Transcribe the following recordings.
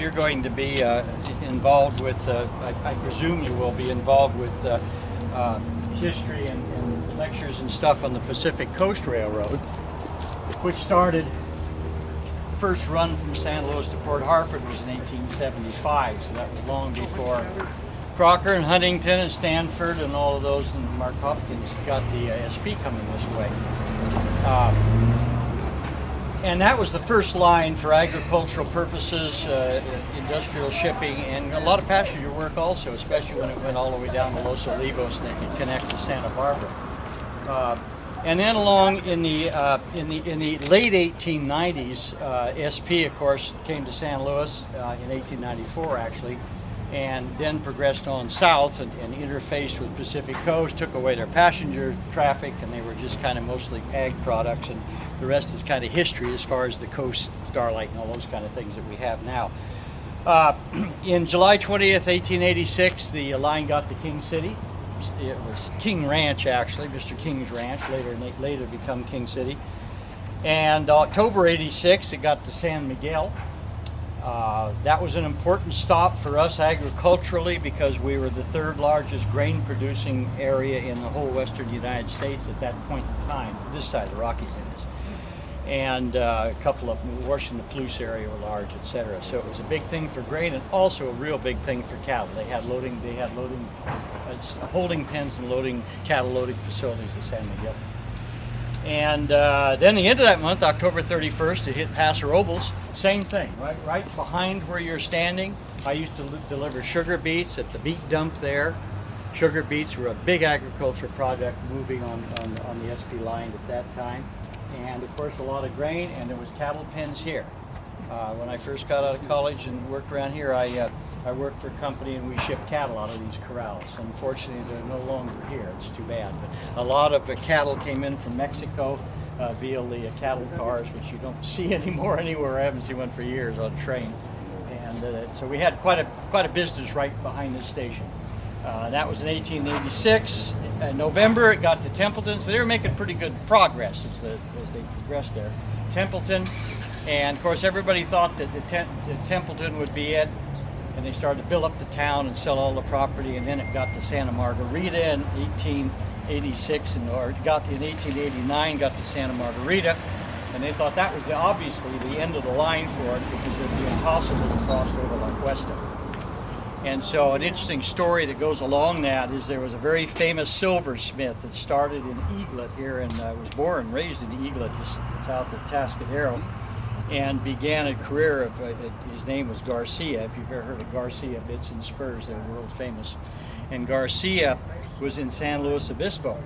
you're going to be involved with, I presume you will be involved with history and lectures and stuff on the Pacific Coast Railroad, which started, the first run from San Luis to Port Hartford was in 1875, so that was long before Crocker and Huntington and Stanford and all of those, and Mark Hopkins got the SP coming this way. And that was the first line for agricultural purposes, industrial shipping, and a lot of passenger work also, especially when it went all the way down to Los Olivos and they could connect to Santa Barbara. And then along in the late 1890s, SP, of course, came to San Luis in 1894, actually, and then progressed on south and interfaced with Pacific Coast, took away their passenger traffic, and they were just kind of mostly ag products, and the rest is kind of history as far as the Coast Starlight and all those kind of things that we have now. In July 20th, 1886, the line got to King City. It was King Ranch, actually, Mr. King's Ranch, later become King City. And October 86, it got to San Miguel. That was an important stop for us agriculturally because we were the third largest grain producing area in the whole western United States at that point in time, this side of the Rockies that is. And a couple of them, Washington, the Palouse area were large, etc. So it was a big thing for grain and also a real big thing for cattle. They had holding pens and cattle loading facilities at San Miguel. And then the end of that month, October 31st, it hit Paso Robles. Same thing, right behind where you're standing. I used to deliver sugar beets at the beet dump there. Sugar beets were a big agriculture project moving on the SP line at that time. And of course a lot of grain, and there was cattle pens here. When I first got out of college and worked around here, I worked for a company and we shipped cattle out of these corrals. Unfortunately, they're no longer here. It's too bad. But a lot of cattle came in from Mexico via the cattle cars, which you don't see anymore anywhere. I haven't seen one for years on a train. And so we had quite a business right behind this station. That was in 1886. In November, it got to Templeton, so they were making pretty good progress as they progressed there. Templeton, and of course everybody thought that Templeton would be it, and they started to build up the town and sell all the property, and then it got to Santa Margarita in 1886, or it got to, in 1889, got to Santa Margarita, and they thought that was obviously the end of the line for it because it would be impossible to cross over like Weston. And so an interesting story that goes along that is there was a very famous silversmith that started in Eaglet here, and was born and raised in Eaglet, just south of Tascadero, and began a career of, his name was Garcia. If you've ever heard of Garcia Bits and Spurs, they're world famous. And Garcia was in San Luis Obispo,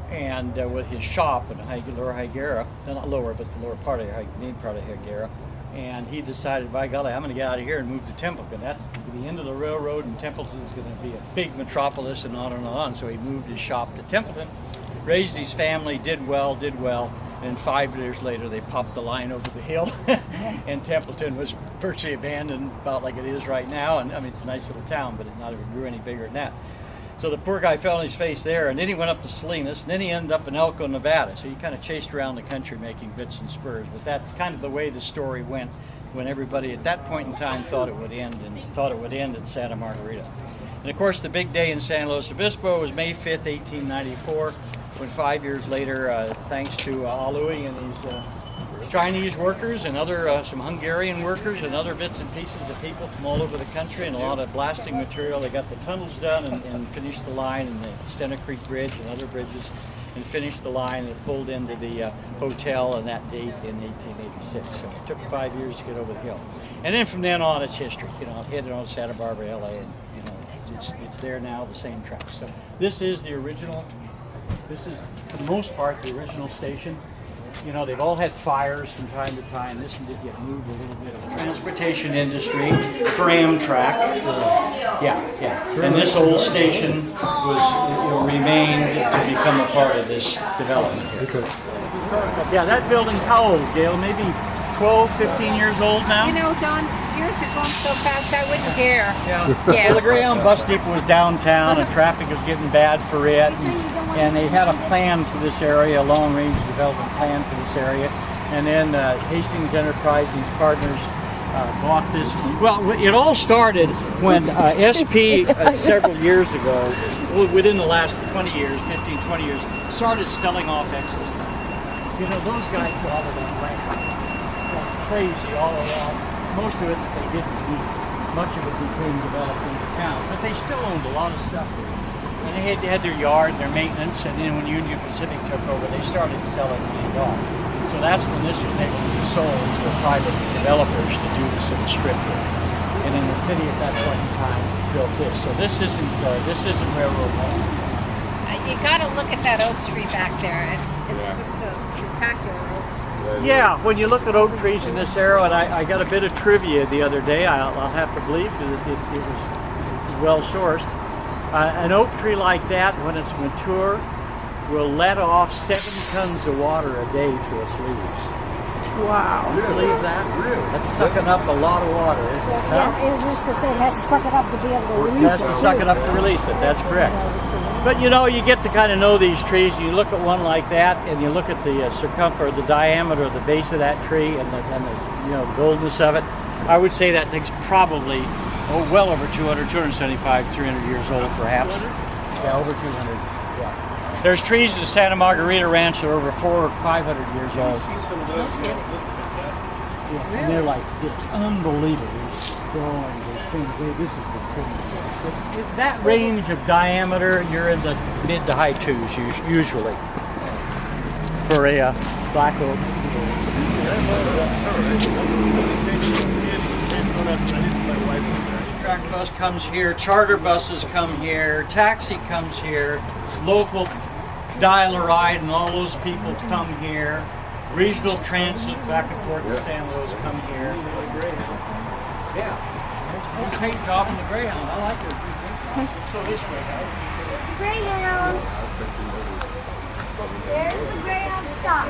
and with his shop in Lower Higuera, not lower, but the lower part of the main part of Higuera. And he decided, by golly, I'm going to get out of here and move to Templeton. That's the end of the railroad, and Templeton is going to be a big metropolis, and on and on. So he moved his shop to Templeton, raised his family, did well, and 5 years later they popped the line over the hill, and Templeton was virtually abandoned, about like it is right now. And I mean, it's a nice little town, but it not even grew any bigger than that. So the poor guy fell on his face there, and then he went up to Salinas, and then he ended up in Elko, Nevada. So he kind of chased around the country making bits and spurs. But that's kind of the way the story went when everybody at that point in time thought it would end, and thought it would end at Santa Margarita. And of course, the big day in San Luis Obispo was May 5th, 1894, when 5 years later, thanks to Alui and his Chinese workers and other some Hungarian workers and other bits and pieces of people from all over the country and a lot of blasting material. They got the tunnels done and finished the line, and the Stena Creek Bridge and other bridges, and finished the line and pulled into the hotel on that date in 1886. So it took 5 years to get over the hill. And then from then on, it's history. You know, headed on to Santa Barbara, LA, and you know, it's there now, the same track. So this is the original. This is, for the most part, the original station. You know, they've all had fires from time to time. This did get moved a little bit. The transportation industry for Amtrak. And this old station was remained to become a part of this development here. Okay. Yeah, that building's how old, Gail? Maybe 12, 15 years old now? You know, Don, years are going so fast I wouldn't care. Yeah. Yes. Well, the Greyhound bus depot was downtown, and traffic was getting bad for it. And they had a plan for this area, a long-range development plan for this area. And then Hastings Enterprise, these partners, bought this. Well, it all started when SP several years ago, within the last 20 years, 15, 20 years, started selling off excess. You know, those guys got all of that land, like crazy all around. Most of it they didn't need. Much of it became developed into town, but they still owned a lot of stuff there. And they had their yard, their maintenance, and then when Union Pacific took over, they started selling land off. So that's when this was able to be sold to private developers to do this in the strip here. And then the city at that point in time built this. So this isn't railroad land. You got to look at that oak tree back there. It's just spectacular. Yeah, when you look at oak trees in this area, and I got a bit of trivia the other day, I'll have to believe it was well sourced. An oak tree like that, when it's mature, will let off 7 tons of water a day through its leaves. Wow. Can you believe that? Really? That's sucking up a lot of water. Yeah, it was just going to say it has to suck it up to be able to release it. It has to suck it up to release it, that's correct. But you know, you get to kind of know these trees. You look at one like that, and you look at the circumference, the diameter of the base of that tree, and the the goldness of it. I would say that thing's probably well over 200, 275, 300 years old, perhaps. Yeah, over 200. Yeah. There's trees at the Santa Margarita Ranch that are over 400 or 500 years old. I've seen some of those. Yeah, and they're like it's unbelievable. Strong. This is the thing. That range of diameter, you're in the mid to high 2s usually for a black oak. Track bus comes here, charter buses come here, taxi comes here, local dial-a-ride and all those people come here, regional transit back and forth to San Luis come here. Yeah. Good paint job on the Greyhound. I like it. Let's go this way, guys. Greyhound. There's the Greyhound stop.